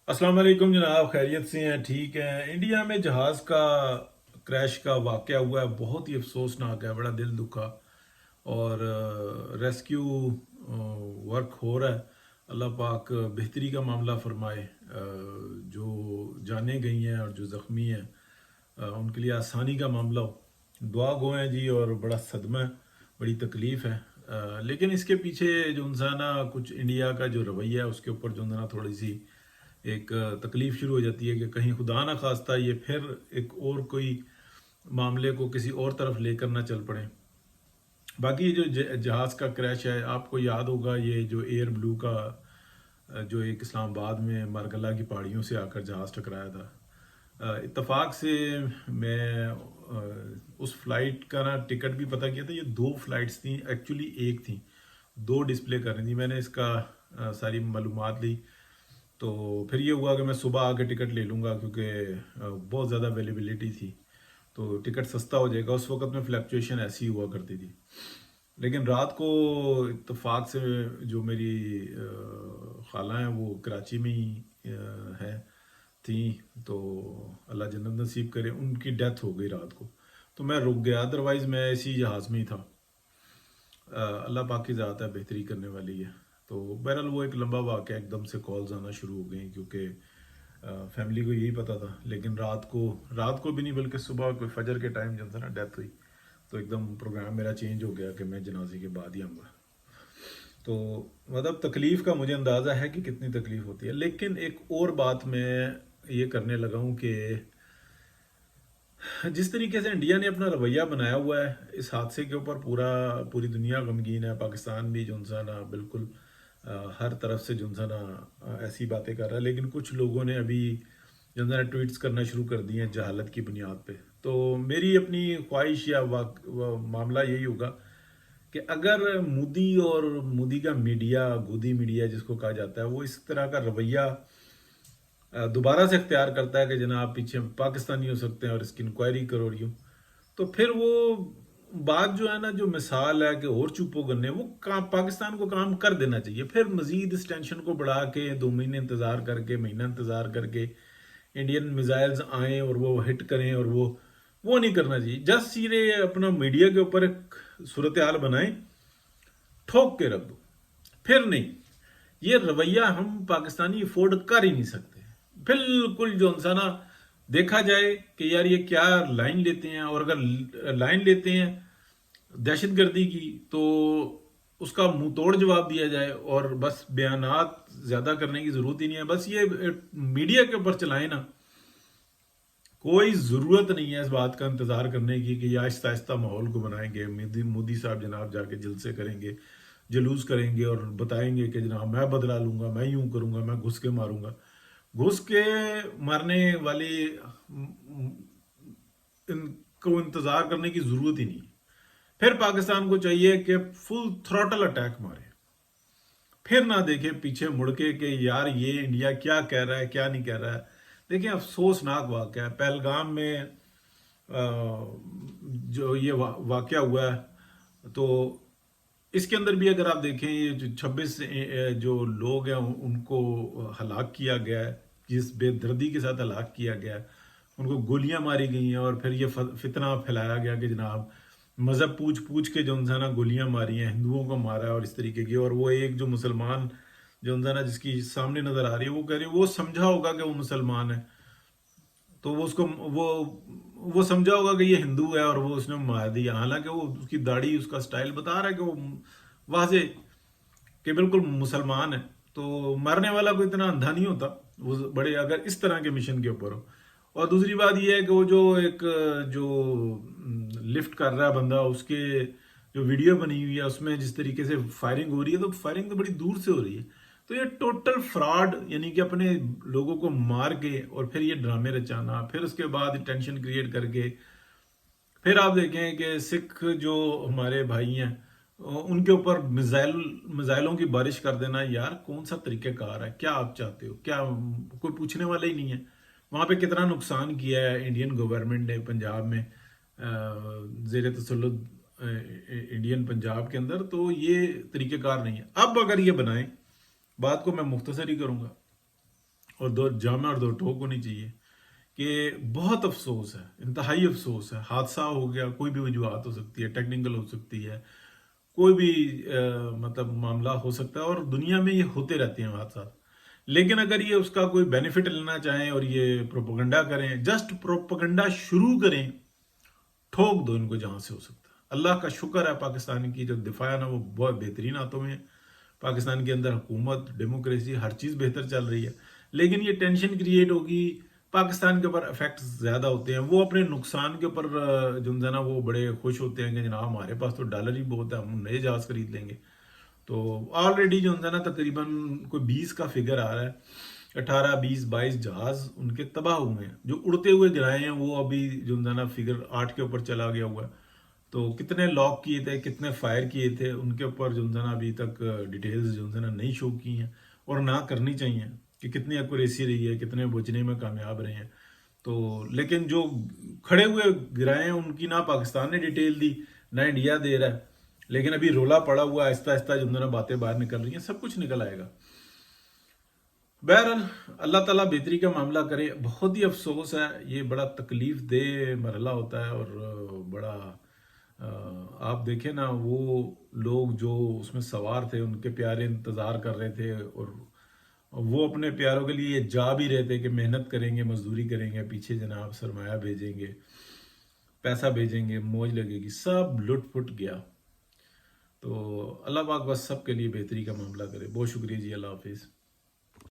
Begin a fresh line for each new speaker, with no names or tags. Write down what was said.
अस्सलाम वालेकुम जनाब, खैरियत से हैं? ठीक है। इंडिया में जहाज़ का क्रैश का वाक़या हुआ है, बहुत ही अफसोसनाक है, बड़ा दिल दुखा। और रेस्क्यू वर्क हो रहा है। अल्लाह पाक बेहतरी का मामला फरमाए। जो जाने गई हैं और जो ज़ख्मी हैं उनके लिए आसानी का मामला हो। दुआ गो हैं जी, और बड़ा सदमा है, बड़ी तकलीफ़ है। लेकिन इसके पीछे जो ना कुछ इंडिया का जो रवैया है उसके ऊपर जो ना थोड़ी सी एक तकलीफ शुरू हो जाती है कि कहीं खुदा ना खास्ता ये फिर एक और कोई मामले को किसी और तरफ लेकर ना चल पड़े। बाकी ये जो जहाज़ का क्रैश है, आपको याद होगा ये जो एयर ब्लू का जो एक इस्लामाबाद में मारगला की पहाड़ियों से आकर जहाज़ टकराया था। इत्तेफाक से मैं उस फ्लाइट का ना टिकट भी पता किया था। ये दो फ्लाइट्स थी, एक्चुअली एक थी, दो डिस्प्ले कर रही थी। मैंने इसका सारी मालूमात ली, तो फिर ये हुआ कि मैं सुबह आके टिकट ले लूँगा, क्योंकि बहुत ज़्यादा अवेलेबिलिटी थी तो टिकट सस्ता हो जाएगा। उस वक्त में फ्लक्चुएशन ऐसी हुआ करती थी। लेकिन रात को इत्तेफाक से जो मेरी खाला हैं वो कराची में ही है थी, तो अल्लाह जन्नत नसीब करे, उनकी डेथ हो गई रात को। तो मैं रुक गया, अदरवाइज़ मैं इसी जहाज़ में ही था। अल्लाह पाक की ज़ात है, बेहतरी करने वाली है। तो बहरहाल वो एक लंबा वाक़या, एकदम से कॉल्स आना शुरू हो गई, क्योंकि फैमिली को यही पता था। लेकिन रात को भी नहीं, बल्कि सुबह कोई फजर के टाइम जब था ना डेथ हुई, तो एकदम प्रोग्राम मेरा चेंज हो गया कि मैं जनाजे के बाद ही आऊँगा। तो मतलब तकलीफ़ का मुझे अंदाज़ा है कि कितनी तकलीफ़ होती है। लेकिन एक और बात मैं ये करने लगा हूँ कि जिस तरीके से इंडिया ने अपना रवैया बनाया हुआ है इस हादसे के ऊपर, पूरी दुनिया गमगीन है। पाकिस्तान भी जो ना बिल्कुल हर तरफ से जो ना ऐसी बातें कर रहा है। लेकिन कुछ लोगों ने अभी जो ना ट्वीट्स करना शुरू कर दिए हैं जहालत की बुनियाद पे। तो मेरी अपनी ख्वाहिश या मामला यही होगा कि अगर मोदी का मीडिया, गोदी मीडिया जिसको कहा जाता है, वो इस तरह का रवैया दोबारा से इख्तियार करता है कि जनाब पीछे पाकिस्तानी हो सकते हैं और इसकी इंक्वायरी करो रही हो, तो फिर वो बात जो है ना, जो मिसाल है कि और चुपो गन्ने, वो काम पाकिस्तान को काम कर देना चाहिए। फिर मजीद इस टेंशन को बढ़ा के 2 महीने इंतज़ार करके, महीना इंतज़ार करके इंडियन मिसाइल्स आए और वो हिट करें, और वो नहीं करना चाहिए। जस्ट सीधे अपना मीडिया के ऊपर एक सूरत हाल बनाएं, ठोक के रख दो। फिर नहीं, ये रवैया हम पाकिस्तानी अफोर्ड कर ही नहीं सकते। बिल्कुल जो सा ना देखा जाए कि यार ये क्या लाइन लेते हैं, और अगर लाइन लेते हैं दहशत गर्दी की, तो उसका मुंह तोड़ जवाब दिया जाए, और बस बयानात ज्यादा करने की जरूरत ही नहीं है। बस ये मीडिया के ऊपर चलाए ना, कोई ज़रूरत नहीं है इस बात का इंतज़ार करने की कि ये आहिस्ता आहिस्ता माहौल को बनाएंगे। मोदी साहब जनाब जाके जलसे करेंगे, जुलूस करेंगे और बताएंगे कि जनाब मैं बदला लूंगा, मैं यूं करूंगा, मैं घुस के मारूंगा। घुस के मारने वाले इनको इंतज़ार करने की ज़रूरत ही नहीं। फिर पाकिस्तान को चाहिए कि फुल थ्रॉटल अटैक मारे, फिर ना देखे पीछे मुड़ के कि यार ये इंडिया क्या कह रहा है, क्या नहीं कह रहा है। देखिए, अफसोसनाक वाक़या है पहलगाम में जो ये वाक़या हुआ है। तो इसके अंदर भी अगर आप देखें, ये जो 26 जो लोग हैं उनको हलाक किया गया है, जिस बेदर्दी के साथ हलाक किया गया है, उनको गोलियां मारी गई हैं। और फिर ये फितना फैलाया गया कि जनाब मज़हब पूछ पूछ के जो ना गोलियां मारी हैं, हिंदुओं को मारा है और इस तरीके की। और वो एक जो मुसलमान जो ना जिसकी सामने नज़र आ रही है, वो कह रही है वो समझा होगा कि वो मुसलमान है, तो वो उसको वो समझा होगा कि ये हिंदू है, और वो उसने मार दिया। हालांकि वो उसकी दाढ़ी, उसका स्टाइल बता रहा है कि वो वाजे कि बिल्कुल मुसलमान है। तो मरने वाला कोई इतना अंधा नहीं होता, वो बड़े अगर इस तरह के मिशन के ऊपर हो। और दूसरी बात ये है कि वो जो एक जो लिफ्ट कर रहा है बंदा, उसके जो वीडियो बनी हुई है उसमें जिस तरीके से फायरिंग हो रही है, तो फायरिंग तो बड़ी दूर से हो रही है। तो ये टोटल फ्रॉड, यानी कि अपने लोगों को मार के और फिर ये ड्रामे रचाना, फिर उसके बाद टेंशन क्रिएट करके फिर आप देखें कि सिख जो हमारे भाई हैं उनके ऊपर मिसाइलों की बारिश कर देना। यार कौन सा तरीक़ेकार है, क्या आप चाहते हो? क्या कोई पूछने वाला ही नहीं है। वहाँ पे कितना नुकसान किया है इंडियन गवर्नमेंट ने पंजाब में, जेर तसल्लुत इंडियन पंजाब के अंदर। तो ये तरीक़ेकार नहीं है। अब अगर ये बनाएं, बात को मैं मुख्तसर ही करूँगा, اور دو جامع اور دو ٹوک ہونی چاہیے کہ بہت افسوس ہے، انتہائی افسوس ہے، حادثہ ہو گیا، کوئی بھی وجوہات ہو سکتی ہے، ٹیکنیکل ہو سکتی ہے، کوئی بھی مطلب معاملہ ہو سکتا ہے، اور دنیا میں یہ ہوتے رہتے ہیں حادثات. لیکن اگر یہ اس کا کوئی بینیفٹ لینا چاہیں اور یہ پروپیگنڈا کریں، جسٹ پروپیگنڈا شروع کریں، ٹھوک دو ان کو جہاں سے ہو سکتا ہے. اللہ کا شکر ہے پاکستان کی جو دفاع ہے نا وہ بہت بہترین ہاتھوں میں ہے. پاکستان کے اندر حکومت، ڈیموکریسی، ہر چیز بہتر چل رہی ہے. لیکن یہ ٹینشن کریٹ ہوگی، پاکستان کے اوپر افیکٹ زیادہ ہوتے ہیں، وہ اپنے نقصان کے اوپر جو ہے نا وہ بڑے خوش ہوتے ہیں کہ جناب ہمارے پاس تو ڈالر ہی بہت ہے، ہم نئے جہاز خرید لیں گے. تو آلریڈی جو ہے نا تقریباً کوئی 20 کا فگر آ رہا ہے، 18 20 22 جہاز ان کے تباہ ہوئے ہیں، جو اڑتے ہوئے گرائے ہیں وہ ابھی جو ہے نا فگر 8 کے اوپر چلا گیا ہوا ہے. تو کتنے لاک کیے تھے، کتنے فائر کیے تھے، ان کے اوپر جو ہے نا ابھی تک ڈیٹیلز جو ہے نا نہیں شو کی ہیں، اور نہ کرنی چاہیے کہ کتنی ایکوریسی رہی ہے، کتنے بچنے میں کامیاب رہے ہیں. تو لیکن جو کھڑے ہوئے گرائے ہیں ان کی نہ پاکستان نے ڈیٹیل دی نہ انڈیا دے رہا ہے. لیکن ابھی رولا پڑا ہوا ہے، آہستہ آہستہ جو ہے نا باتیں باہر نکل رہی ہیں، سب کچھ نکل آئے گا. بہرحال اللہ تعالیٰ بہتری کا معاملہ کرے. بہت ہی افسوس ہے، یہ بڑا تکلیف دہ مرحلہ ہوتا ہے، اور بڑا آپ دیکھیں نا وہ لوگ جو اس میں سوار تھے ان کے پیارے انتظار کر رہے تھے، اور وہ اپنے پیاروں کے لیے جا بھی رہے تھے کہ محنت کریں گے، مزدوری کریں گے، پیچھے جناب سرمایہ بھیجیں گے، پیسہ بھیجیں گے، موج لگے گی، سب لٹ پٹ گیا. تو اللہ پاک بس سب کے لیے بہتری کا معاملہ کرے. بہت شکریہ جی، اللہ حافظ.